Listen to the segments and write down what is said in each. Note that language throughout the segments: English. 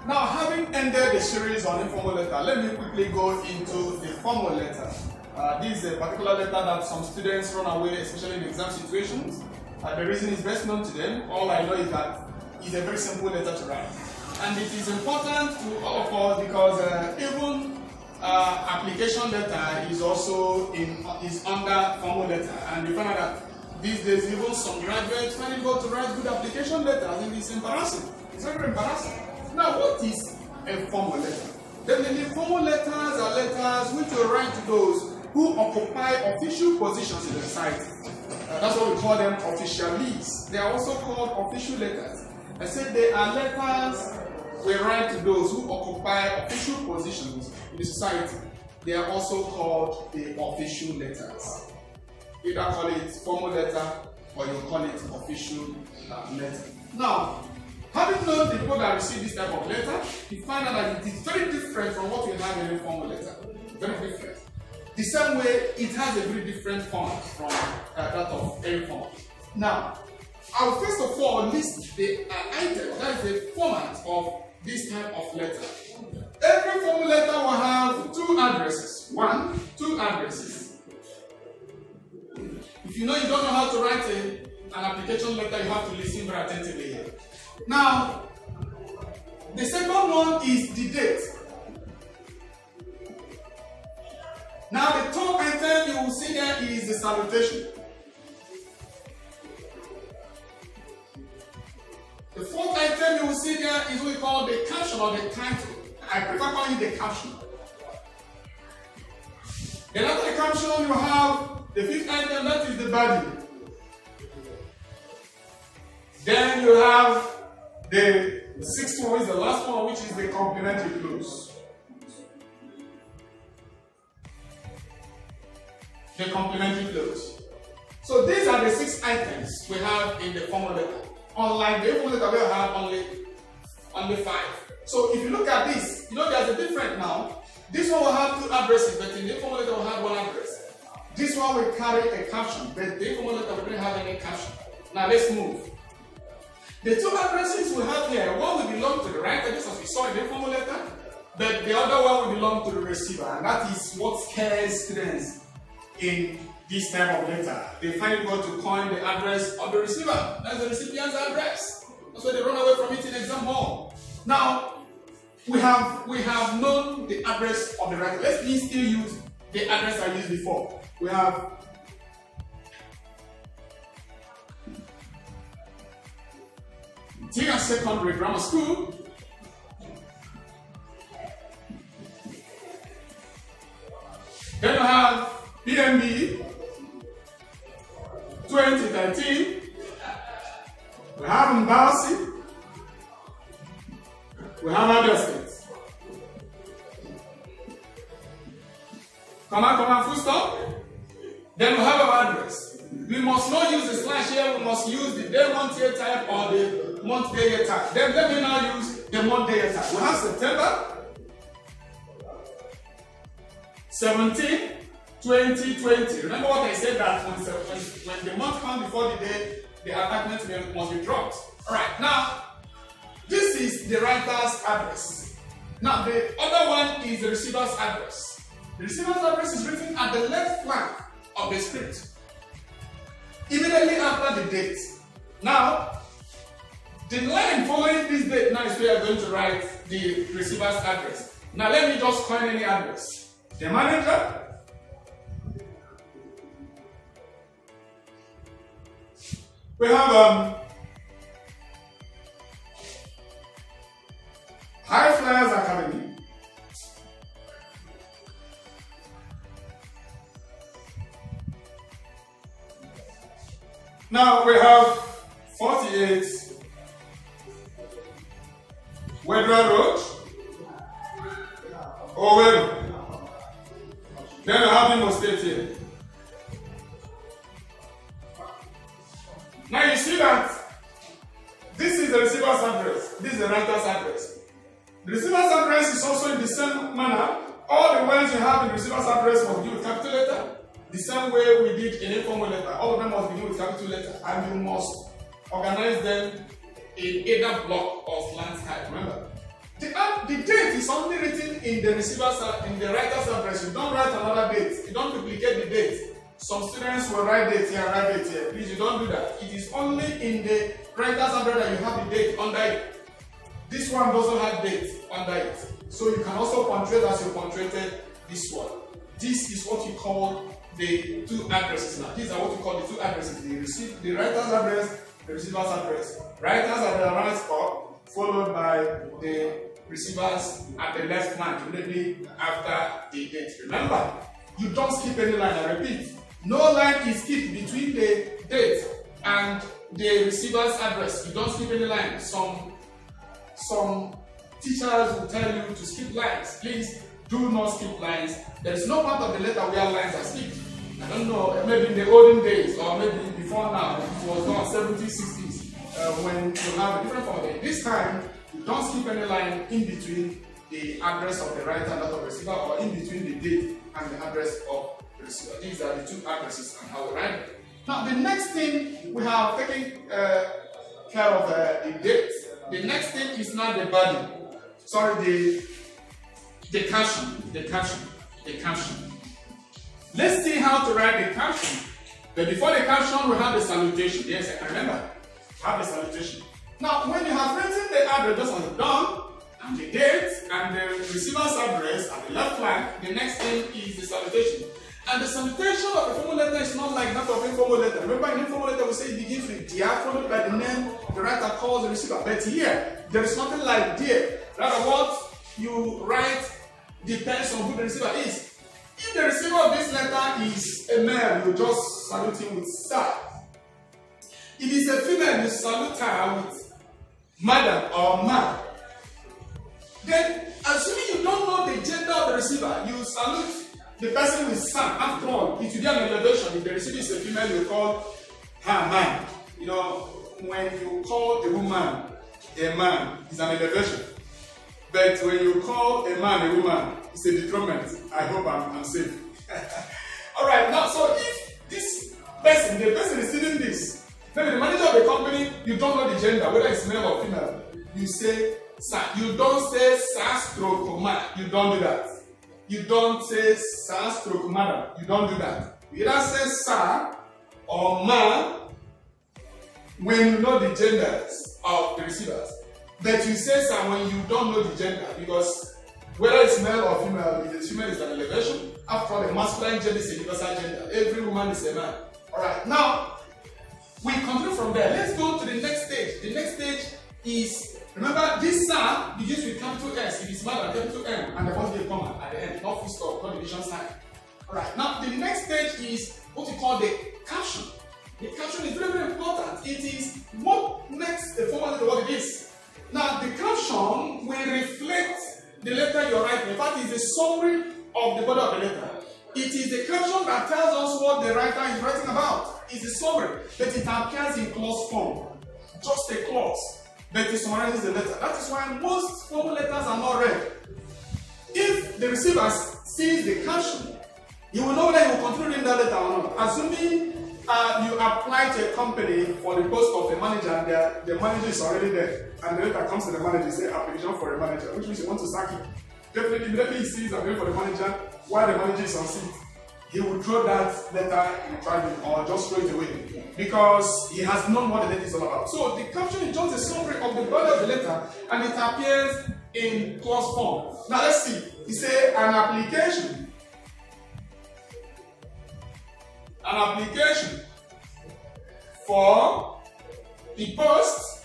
Now, having ended the series on informal letter, let me quickly go into the formal letter. This is a particular letter that some students run away, especially in exam situations. The reason is best known to them. All I know is that it's a very simple letter to write. And it is important to all of us because even application letter is also under formal letter. And you find out that these days even some graduates find it difficult to write good application letters, and it's embarrassing. It's very embarrassing. Now, what is a formal letter? Definitely, formal letters are letters which will write to those who occupy official positions in the society. That's what we call them officialese. They are also called official letters. I said they are letters we write to those who occupy official positions in the society. They are also called the official letters. You either call it formal letter or you call it official letter. Now, having known the people that receive this type of letter, you find out that it is very different from what we have in a formal letter. Very different. The same way, it has a very different format from that of any format. Now, I will first of all list the item, that is the format of this type of letter. Every formal letter will have two addresses. Two addresses. If you know you don't know how to write an application letter, you have to listen very attentively here. Now, the second one is the date. Now, the third item you will see there is the salutation. The fourth item you will see there is what we call the caption or the title. I prefer calling it the caption. Then after the caption, you have the fifth item, that is the body. Then you have the sixth one, is the last one, which is the complementary clause. The complementary clause. So these are the 6 items we have in the formal letter. Unlike the informal letter, we have only 5. So if you look at this, you know there's a difference now. This one will have 2 addresses, but in the informal letter, will have 1 address. This one will carry a caption, but the informal letter will not have any caption. Now let's move. The 2 addresses we have here, one will belong to the writer, just as we saw in the informal letter, but the other one will belong to the receiver, and that is what scares students in this type of letter. They find it difficult to coin the address of the receiver. That's the recipient's address. That's why they run away from it in exam hall. Now, we have known the address of the writer. Let's still use the address I used before. We have Tia Secondary Grammar School. Then we have PMB 2013. We have Mbasi. We have Abia State. Comma, full stop. Then we have our address. We must not use the slash here, we must use the day month year type or the month day year type. Then let me now use the month day year type. We have September 17, 2020. Remember what I said, that when the month comes before the day, the attachment must be dropped. Alright, now this is the writer's address. Now the other one is the receiver's address. The receiver's address is written at the left flank of the script, immediately after the date. Now, the line following this date now is where we are going to write the receiver's address. Now let me just coin any address. The manager, we have High Flyers Academy. Now we have 48 Wedra Road, Owen. Then we have Imo State here. Now you see that this is the receiver's address, this is the writer's address. The receiver's address is also in the same manner. All the ones you have in the receiver's address must begin with capital letter. The same way we did in informal letter, all of them must begin with capital letter, and you must organize them in either block of line type. Remember, the in the writer's address, you don't write another date. You don't duplicate the date. Some students will write date here and write date here. Please, you don't do that. It is only in the writer's address that you have the date under it. This one doesn't have date under it. So you can also punctuate as you punctuated this one. This is what you call the two addresses now. These are what you call the two addresses. The writer's address, the receiver's address. Writers at the right top, followed by the receivers at the left flank, immediately after the date. Remember, you don't skip any line. I repeat, no line is skipped between the date and the receiver's address. You don't skip any line. Some teachers will tell you to skip lines. Please do not skip lines. There is no part of the letter where lines are skipped. I don't know, maybe in the olden days or maybe before now, it was done 70s, 60s, when you have a different format. This time, you don't skip any line in between the address of the writer and that of the receiver, or in between the date and the address of the receiver. These are the two addresses and how we write it. Now, the next thing we have taken care of the date. The next thing is not the body. Sorry, the caption. Let's see how to write the caption. But before the caption, we have the salutation. Yes, I can remember. Have the salutation. Now, when you have written the address just as you've done, and the date and the receiver's address at the left flank, the next thing is the salutation. And the salutation of a formal letter is not like that of an informal letter. Remember, in informal letter, we say it begins with dear, followed by the name the writer calls the receiver. But here, there is nothing like dear. Rather, what you write depends on who the receiver is. If the receiver of this letter is a male, you just salute him with sir. If it's a female, you salute her with madam or ma. Then, assuming you don't know the gender of the receiver, you salute the person with son. After all, it will be an elevation. If the receiver is a female, you call her man. You know, when you call a woman a man, it's an elevation. But when you call a man a woman, it's a detriment. I hope I'm safe. Alright, now, so if this person, the person receiving this, maybe the manager of the company, you don't know the gender, whether it's male or female, you say sir. You don't say sir stroke man. You don't do that. You don't say sir stroke madam. You don't do that. You either say sir or ma when you know the genders of the receivers. But you say sir when you don't know the gender, because whether it's male or female, if it's female, it's an elevation. After all, the masculine gender is a universal gender. Every woman is a man. Alright, now we continue from there. Let's go to the next stage. The next stage is, remember, this sir begins with capital S. It is mother, capital M, and there must be a comma at the end, not full stop, not division sign. Alright, now the next stage is what we call the caption. The caption is very, very important. It is what makes the format of what it is. Now, the caption will reflect the letter you're writing. In fact, it's a summary of the body of the letter. It is the caption that tells us what the writer is writing about. It's a summary, but it appears in clause form. Just a clause, but it summarizes the letter. That is why most formal letters are not read. If the receiver sees the caption, he will know whether he will continue reading that letter or not. Assuming you apply to a company for the post of a manager and the manager is already there, and the letter comes to the manager, say application for a manager, which means you want to sack him. Definitely, immediately he sees I'm going for the manager while the manager is on seat, he will throw that letter in the trash or just throw it away, because he has known what the letter is all about. So the caption is just a summary of the body of the letter, and it appears in clause form. Now let's see. He says an application. An application for the post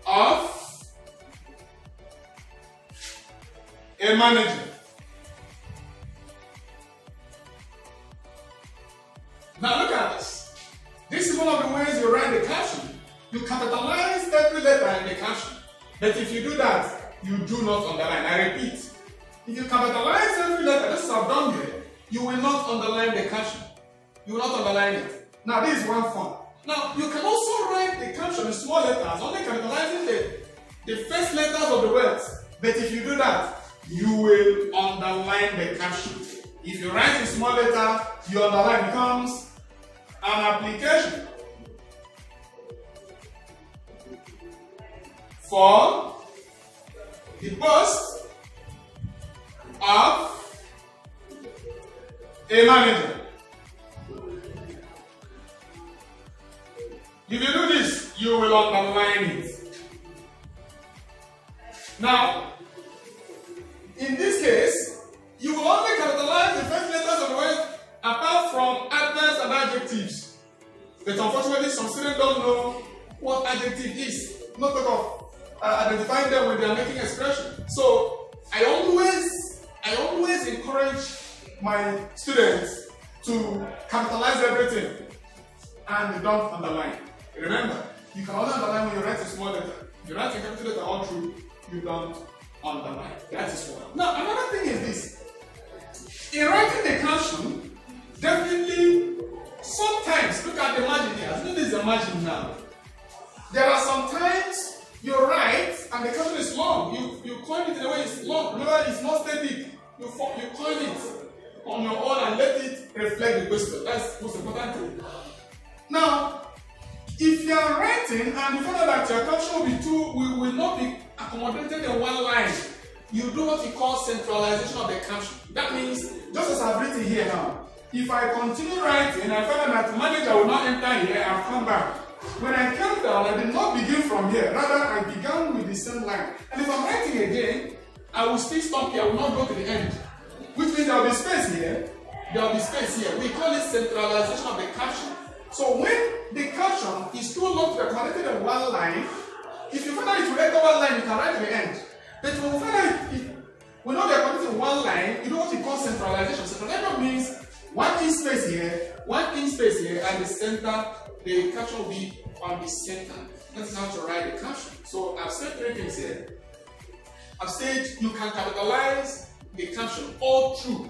of a manager. Now look at this. This is one of the ways you write the caption. You capitalize every letter in the caption. But if you do that, you do not underline. I repeat. If you capitalize every letter, just as I've done here, you will not underline the caption. You will not underline it. Now, this is one form. Now, you can also write the caption in small letters, only capitalizing the first letters of the words. But if you do that, you will underline the caption. If you write in small letter, you underline becomes an application for the post of a manager. If you do this, you will underline it. Now, in this case, you will only capitalize the first letters of the word apart from adverbs and adjectives. But unfortunately, some students don't know what adjective is. Not talk of identifying them when they are making expression. So I always encourage my students to capitalize everything and don't underline. Remember, you can only underline when you write a small letter. If you write a capital letter all through, you don't underline. That is one. Now, another thing is this. In writing the caption, definitely, sometimes, look at the margin here. I think this is the margin now. There are some times you write and the caption is long. You coin it in a way it's long. Remember, it's not static. You coin it on your own and let it reflect the question. That's the most important thing. Now, if you are writing and you find out that your caption will not be accommodated in one line, you do what we call centralization of the caption. That means, just as I've written here now, if I continue writing and I find out that the manager will not enter here, I'll come back. When I came down, I did not begin from here. Rather, I began with the same line. And if I'm writing again, I will still stop here. I will not go to the end. Which means there will be space here. There will be space here. We call it centralization of the caption. So when the caption is too long to be accommodated in one line, if you find out it will enter one line, you can write to the end. But when you find out it will not be accommodated in one line, you know what we call centralization. Centralization means one inch space here, and the center, the caption will be on the center. That is how to write the caption. So I've said three things here. I've said you can capitalize the caption all through,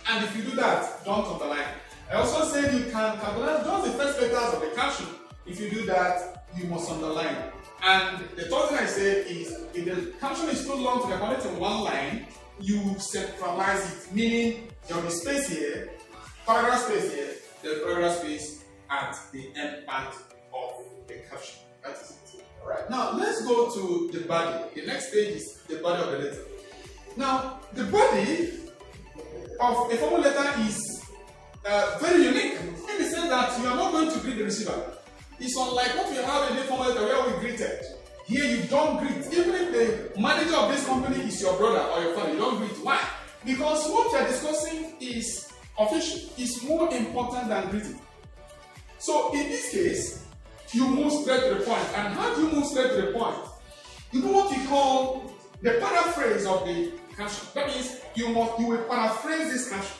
and if you do that, don't underline. I also said you can capitalize just the first letters of the caption. If you do that, you must underline. And the third thing I said is, if the caption is too long to be accommodated in one line, you centralize it, meaning there will be space here, paragraph space here, the paragraph space at the end part of the caption. That is it. Alright, now let's go to the body. The next stage is the body of the letter. Now, the body of a formal letter is very unique in the sense that you are not going to greet the receiver. It's unlike what we have in the formal letter where we greeted. Here you don't greet. Even if the manager of this company is your brother or your father, you don't greet. Why? Because what we are discussing is official. It's more important than greeting. So in this case, you move straight to the point. And how do you move straight to the point? You know what we call the paraphrase of the caption. That means you will paraphrase this caption.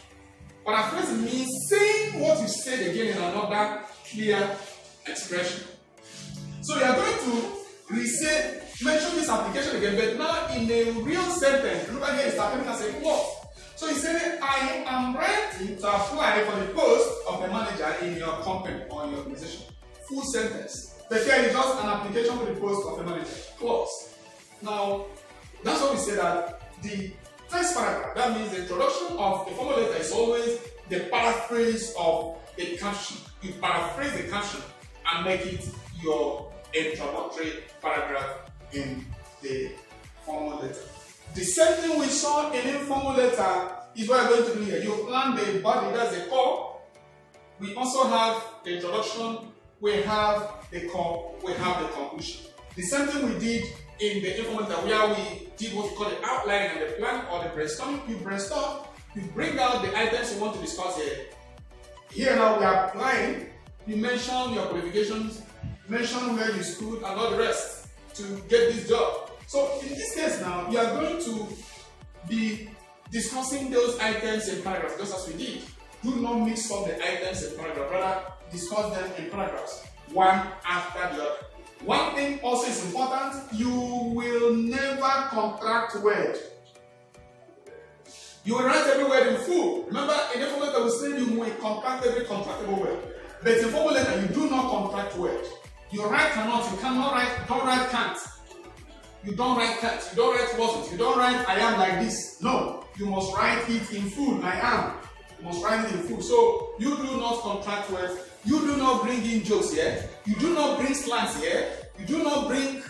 Paraphrase means saying what you said again in another clear expression. So you are going to mention this application again, but now in a real sentence. Remember here it's happening as a clause. So he said, I am writing to apply for the post of a manager in your company or in your organization. Full sentence. But here is just an application for the post of a manager. Clause. Now, that's why we say that the first paragraph, that means the introduction of a formal letter is always the paraphrase of a caption. You paraphrase the caption and make it your introductory paragraph in the formal letter. The same thing we saw in informal letter is what we're going to do here. You plan the body, that's the core. We also have the introduction, we have the core, we have the conclusion. The same thing we did in the informal letter where we did what we call the outline and the plan or the brainstorming. You brainstorm, you bring out the items you want to discuss here. Here now we are applying. You mention your qualifications, mention where you stood and all the rest to get this job. So in this case now, you are going to be discussing those items in paragraphs just as we did. Do not mix up the items in paragraphs, rather discuss them in paragraphs, one after the other. One thing also is important, you will never contract word. You will write every word in full. Remember, in informal letter we say you will contract every contractable word. But in formal letter, you do not contract word. You write cannot, you cannot write, don't write can't. You don't write can't, you don't write wasn't, you don't write I am like this. No, you must write it in full, I am. You must write it in full. So you do not contract words, you do not bring in jokes here, you do not bring slangs here, you do not bring,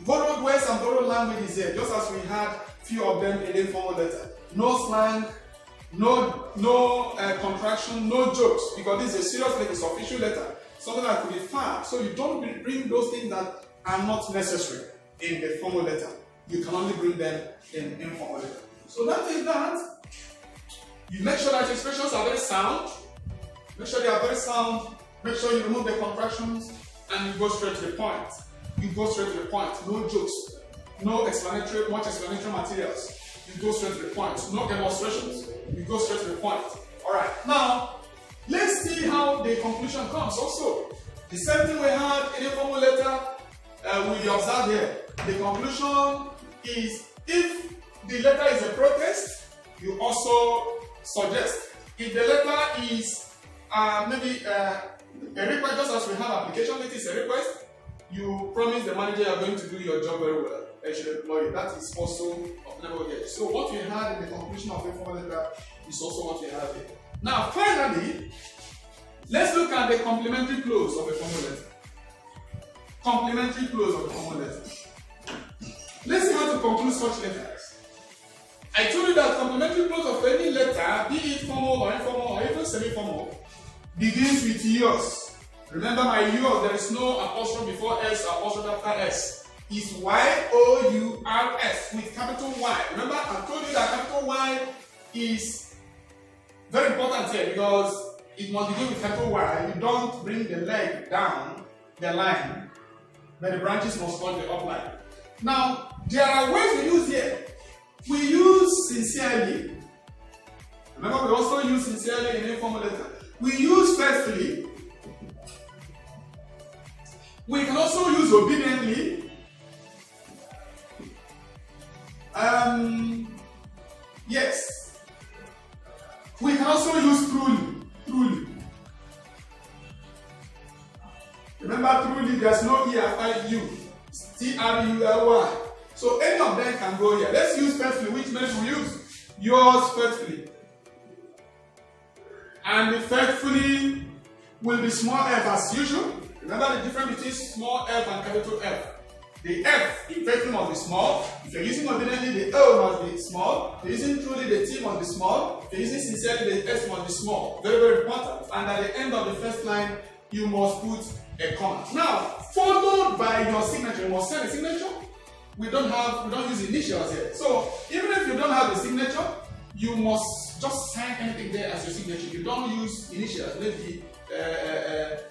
borrow borrowed words and borrowed languages here, just as we had few of them in the informal letter. No slang, no contraction, no jokes, because this is a serious letter, it's an official letter, something that could be far. So you don't bring those things that are not necessary in the formal letter. You can only bring them in informal letter. So that is that. You make sure that your expressions are very sound. Make sure they are very sound. Make sure you remove the contractions and you go straight to the point. You go straight to the point. No jokes, no much explanatory materials. You go straight to the point. No demonstrations. You go straight to the point. Alright, now let's see how the conclusion comes also. The same thing we had in the formal letter, we observe here. The conclusion is, if the letter is a protest, you also suggest. If the letter is maybe a request, just as we have application, it is a request, you promise the manager you are going to do your job very well. They should employ you. That is also obtainable here. So what we had in the conclusion of the formal letter is also what we have here. Now finally, let's look at the complementary clause of a formal letter. Complementary clause of a formal letter. Let's see how to conclude such letters. I told you that complementary clause of any letter, be it formal or informal or even semi-formal, begins with yours. Remember my yours, there is no apostrophe before S or apostrophe after S. It's Y-O-U-R-S with capital Y. Remember, I told you that capital Y is very important here because it must begin with capital Y. You don't bring the leg down the line, but the branches must follow the upline. Now, there are ways we use here. We use sincerely. Remember, we also use sincerely in informal letter. We use faithfully. We can also use obediently. Yes. We can also use truly. Remember, truly, there's no E after U. T-R-U-L-Y. So any of them can go here. Let's use faithfully. Which means we use yours faithfully. And the faithfully will be small f as usual. Remember the difference between small f and capital F. The F in faithfully must be small. If you're using obediently, the O must be small. If you're using truly, the T must be small. If you're using sincerely, the S must be small. Very, very important. And at the end of the first line, you must put a comma. Now, followed by your signature, you must send a signature. We don't use initials here. So even if you don't have a signature, you must just sign anything there as your signature. You don't use initials. Maybe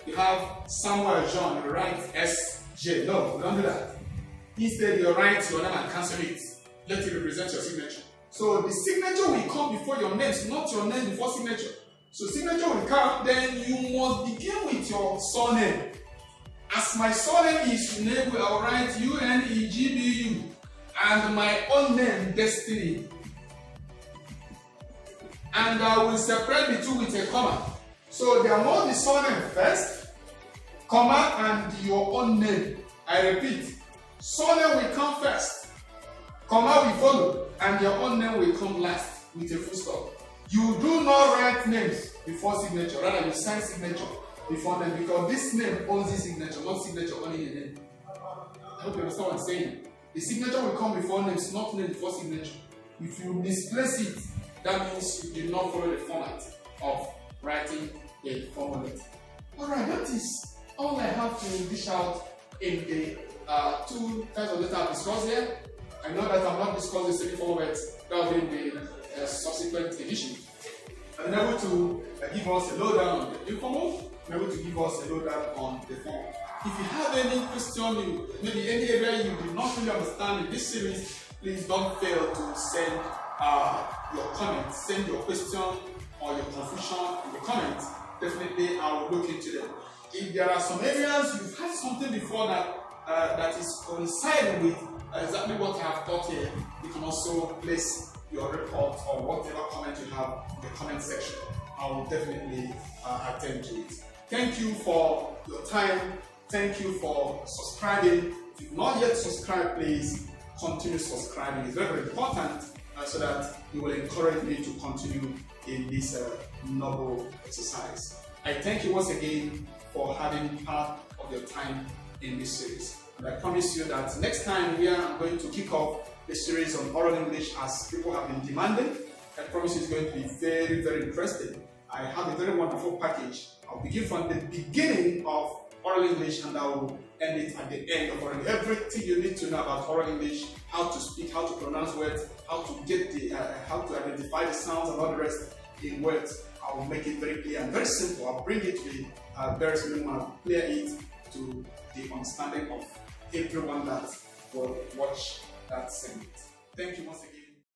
you have Samuel John, you write S.J. No, don't do that. Instead, you write your name and cancel it. Let it represent your signature. So the signature will come before your name, not your name before signature. So signature will come, then you must begin with your surname. As my surname is Unebu, I will write U-N-E-G-B-U, and my own name, Destiny. And I will separate the two with a comma. So there must be surname first, comma, and your own name. I repeat, surname will come first, comma will follow, and your own name will come last with a full stop. You do not write names before signature, rather you sign signature before name, because this name owns the signature, not signature only the name. I hope you understand what I'm saying. The signature will come before names, not name before signature. If you misplace it, that means you did not follow the format of writing a formal letter. Alright, that is all I have to dish out in the two types of letter I've discussed here. I know that I'm not discussing semi-formal words, that will be in the subsequent edition. I'm able to give us a lowdown on the informal, I'm able to give us a lowdown on the formal. If you have any question, maybe any area you did not really understand in this series, please don't fail to send your comments, send your question or your confusion in the comments. Definitely I will look into them. If there are some areas you've had something before that is coinciding with exactly what I have taught here, you can also place your report or whatever comment you have in the comment section. I will definitely attend to it. Thank you for your time. Thank you for subscribing. If you've not yet subscribed, please continue subscribing. It's very, very important so that you will encourage me to continue in this noble exercise. I thank you once again for having part of your time in this series. And I promise you that next time we are going to kick off the series on oral English as people have been demanding. I promise you it's going to be very, very interesting. I have a very wonderful package. I'll begin from the beginning of oral English and I will end it at the end of oral English. Everything you need to know about oral English, how to speak, how to pronounce words, how to get the, how to identify the sounds and all the rest in words. I will make it very clear and very simple. I'll bring it to a very simple manner, clear it to the understanding of everyone that will watch that segment. Thank you once again.